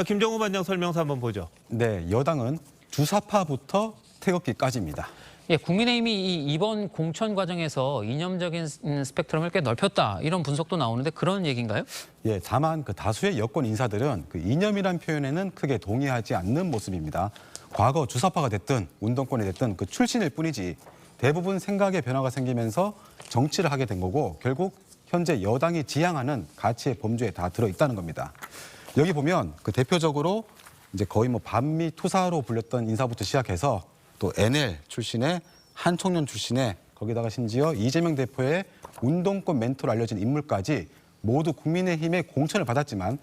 김정우 반장 설명서 한번 보죠. 네, 여당은 주사파부터 태극기까지입니다. 예, 국민의힘이 이번 공천 과정에서 이념적인 스펙트럼을 꽤 넓혔다 이런 분석도 나오는데 그런 얘기인가요? 예, 다만 그 다수의 여권 인사들은 그 이념이란 표현에는 크게 동의하지 않는 모습입니다. 과거 주사파가 됐든 운동권이 됐든 그 출신일 뿐이지 대부분 생각의 변화가 생기면서 정치를 하게 된 거고 결국 현재 여당이 지향하는 가치의 범주에 다 들어있다는 겁니다. 여기 보면 그 대표적으로 이제 거의 뭐 반미 투사로 불렸던 인사부터 시작해서 또 NL 출신의 한 청년 출신의 거기다가 심지어 이재명 대표의 운동권 멘토로 알려진 인물까지 모두 국민의힘의 공천을 받았지만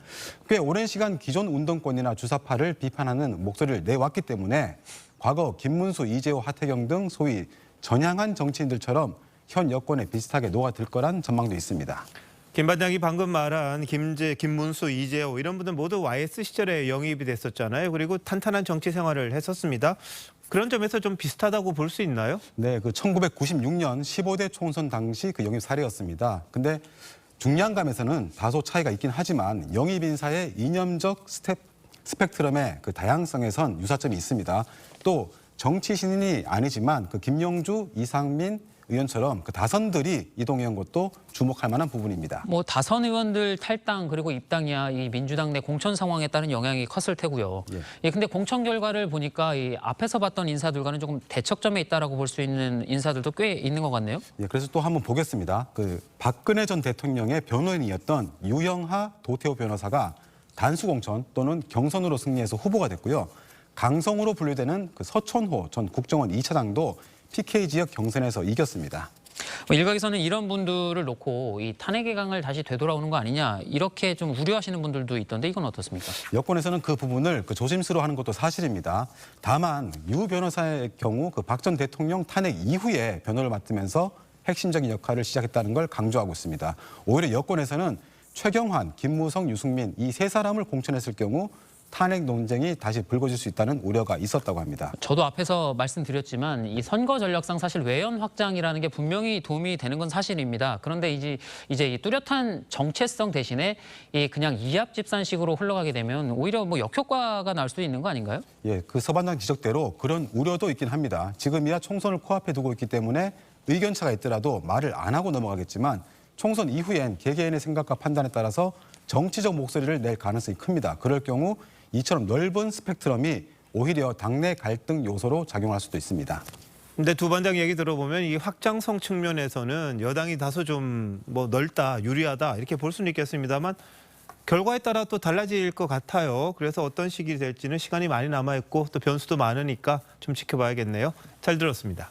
꽤 오랜 시간 기존 운동권이나 주사파를 비판하는 목소리를 내왔기 때문에 과거 김문수, 이재호, 하태경 등 소위 전향한 정치인들처럼 현 여권에 비슷하게 녹아들 거란 전망도 있습니다. 김 반장이 방금 말한 김문수, 이재호 이런 분들 모두 YS 시절에 영입이 됐었잖아요. 그리고 탄탄한 정치 생활을 했었습니다. 그런 점에서 좀 비슷하다고 볼 수 있나요? 네, 그 1996년 15대 총선 당시 그 영입 사례였습니다. 근데 중량감에서는 다소 차이가 있긴 하지만 영입 인사의 이념적 스펙트럼의 그 다양성에선 유사점이 있습니다. 또 정치 신인이 아니지만 그 김영주, 이상민 의원처럼 그 다선들이 이동해온 것도 주목할 만한 부분입니다. 뭐 다선 의원들 탈당 그리고 입당이야 이 민주당 내 공천 상황에 따른 영향이 컸을 테고요. 예, 근데 공천 결과를 보니까 이 앞에서 봤던 인사들과는 조금 대척점에 있다라고 볼 수 있는 인사들도 꽤 있는 것 같네요. 예, 그래서 또 한번 보겠습니다. 그 박근혜 전 대통령의 변호인이었던 유영하 도태우 변호사가 단수 공천 또는 경선으로 승리해서 후보가 됐고요. 강성으로 분류되는 그 서천호 전 국정원 2차장도 PK 지역 경선에서 이겼습니다. 일각에서는 이런 분들을 놓고 이 탄핵의 강을 다시 되돌아오는 거 아니냐 이렇게 좀 우려하시는 분들도 있던데 이건 어떻습니까? 여권에서는 그 부분을 그 조심스러워하는 것도 사실입니다. 다만 유 변호사의 경우 그 박 전 대통령 탄핵 이후에 변호를 맡으면서 핵심적인 역할을 시작했다는 걸 강조하고 있습니다. 오히려 여권에서는 최경환, 김무성, 유승민 이 세 사람을 공천했을 경우 탄핵 논쟁이 다시 불거질 수 있다는 우려가 있었다고 합니다. 저도 앞에서 말씀드렸지만 이 선거 전략상 사실 외연 확장이라는 게 분명히 도움이 되는 건 사실입니다. 그런데 이제 이 뚜렷한 정체성 대신에 이 그냥 이합집산식으로 흘러가게 되면 오히려 뭐 역효과가 날 수도 있는 거 아닌가요? 예, 그 서반장 지적대로 그런 우려도 있긴 합니다. 지금이야 총선을 코앞에 두고 있기 때문에 의견차가 있더라도 말을 안 하고 넘어가겠지만 총선 이후엔 개개인의 생각과 판단에 따라서 정치적 목소리를 낼 가능성이 큽니다. 그럴 경우 이처럼 넓은 스펙트럼이 오히려 당내 갈등 요소로 작용할 수도 있습니다. 근데 두 반장 얘기 들어보면 이 확장성 측면에서는 여당이 다소 좀 뭐 넓다, 유리하다 이렇게 볼 수는 있겠습니다만 결과에 따라 또 달라질 것 같아요. 그래서 어떤 시기이 될지는 시간이 많이 남아있고 또 변수도 많으니까 좀 지켜봐야겠네요. 잘 들었습니다.